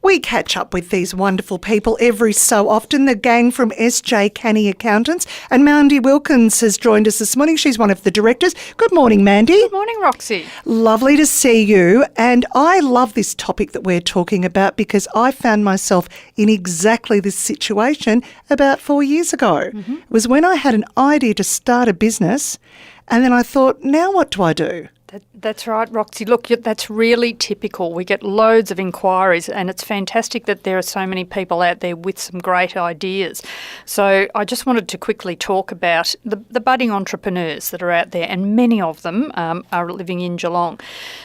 We catch up with these wonderful people every so often. The gang from SJ Canny Accountants, and Mandy Wilkens has joined us this morning. She's one of the directors. Good morning, Mandy. Good morning, Roxy. Lovely to see you. And I love this topic that we're talking about because I found myself in exactly this situation about 4 years ago. Mm-hmm. It was when I had an idea to start a business, and then I thought, now what do I do? That's right, Roxy. Look, that's really typical. We get loads of inquiries, and it's fantastic that there are so many people out there with some great ideas. So I just wanted to quickly talk about the budding entrepreneurs that are out there, and many of them are living in Geelong.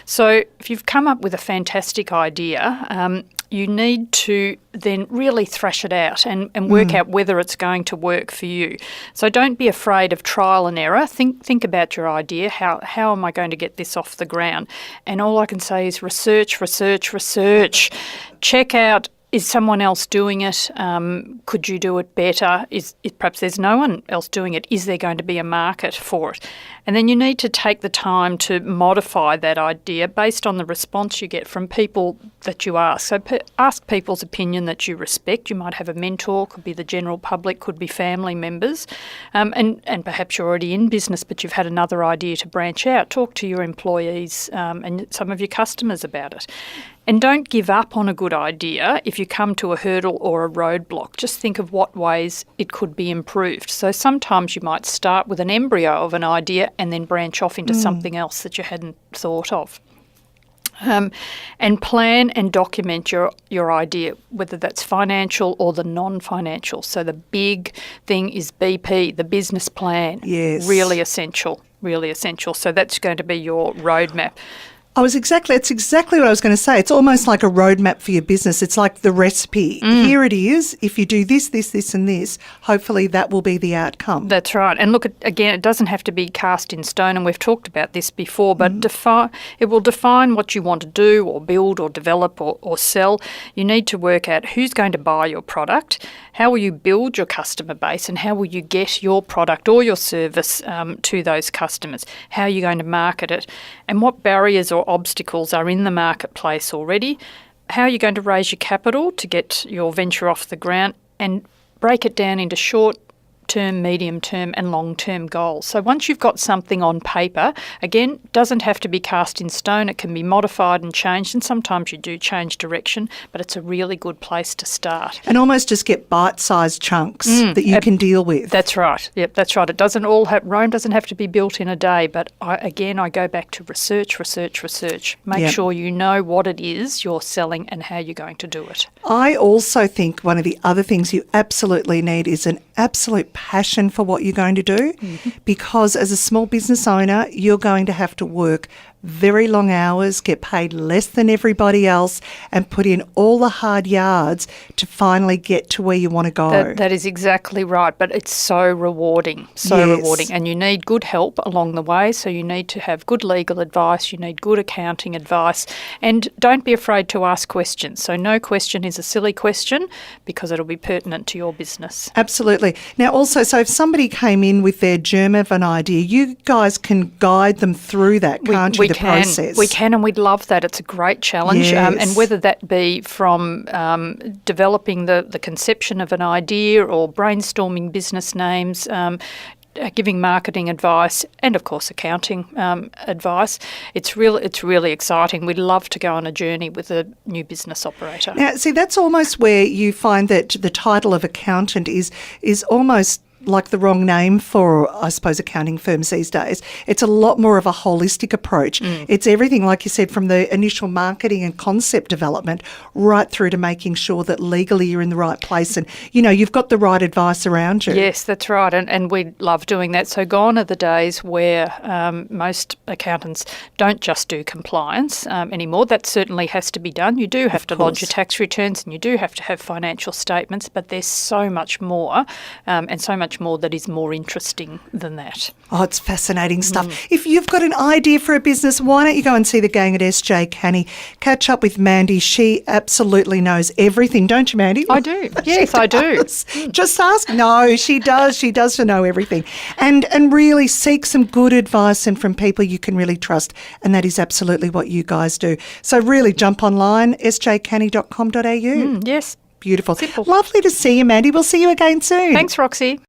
So if you've come up with a fantastic idea, you need to then really thrash it out and work out whether it's going to work for you. So don't be afraid of trial and error. Think about your idea. How am I going to get this off the ground? And all I can say is research. Check out, is someone else doing it? Could you do it better? Is perhaps there's no one else doing it? Is there going to be a market for it? And then you need to take the time to modify that idea based on the response you get from people that you ask. So ask people's opinion that you respect. You might have a mentor, could be the general public, could be family members, and perhaps you're already in business but you've had another idea to branch out. Talk to your employees and some of your customers about it. And don't give up on a good idea if you come to a hurdle or a roadblock. Just think of what ways it could be improved. So sometimes you might start with an embryo of an idea and then branch off into something else that you hadn't thought of. And plan and document your idea, whether that's financial or the non-financial. So the big thing is BP, the business plan. Yes. Really essential. So that's going to be your roadmap. That's exactly what I was going to say. It's almost like a roadmap for your business. It's like the recipe. Here it is. If you do this, and this, hopefully that will be the outcome. That's right. And look, again, it doesn't have to be cast in stone, and we've talked about this before, but it will define what you want to do or build or develop or sell. You need to work out who's going to buy your product, how will you build your customer base, and how will you get your product or your service to those customers, how are you going to market it, and what barriers or obstacles are in the marketplace already, how are you going to raise your capital to get your venture off the ground, and break it down into short-term, medium-term and long-term goals. So once you've got something on paper, again, doesn't have to be cast in stone, it can be modified and changed, and sometimes you do change direction, but it's a really good place to start. And almost just get bite-sized chunks that you can deal with. That's right. Yep, that's right. It doesn't Rome doesn't have to be built in a day, but I go back to research. Make sure you know what it is you're selling and how you're going to do it. I also think one of the other things you absolutely need is an absolute passion for what you're going to do, because as a small business owner, you're going to have to work very long hours, get paid less than everybody else, and put in all the hard yards to finally get to where you want to go. That is exactly right, but it's so rewarding, rewarding. And you need good help along the way, so you need to have good legal advice, you need good accounting advice, and don't be afraid to ask questions. So no question is a silly question because it'll be pertinent to your business. Absolutely. Now also, so if somebody came in with their germ of an idea, you guys can guide them through that, can't you? Process. We can, and we'd love that. It's a great challenge. Yes. And whether that be from developing the conception of an idea or brainstorming business names, giving marketing advice and, of course, accounting advice. It's really exciting. We'd love to go on a journey with a new business operator. Now, see, that's almost where you find that the title of accountant is almost like the wrong name for, I suppose, accounting firms these days. It's a lot more of a holistic approach. It's everything, like you said, from the initial marketing and concept development right through to making sure that legally you're in the right place and, you've got the right advice around you. Yes, that's right. And we love doing that. So gone are the days where most accountants don't just do compliance anymore. That certainly has to be done. You do have to lodge your tax returns and you do have to have financial statements, but there's so much more and so much much more that is more interesting than that. Oh, it's fascinating stuff. If you've got an idea for a business, why don't you go and see the gang at SJ Canny? Catch up with Mandy. She absolutely knows everything, don't you, Mandy? I do. Yes, I do. Just ask. No, she does. She does know everything. And really seek some good advice and from people you can really trust. And that is absolutely what you guys do. So really jump online, sjcanny.com.au. Yes. Beautiful. Simple. Lovely to see you, Mandy. We'll see you again soon. Thanks, Roxy.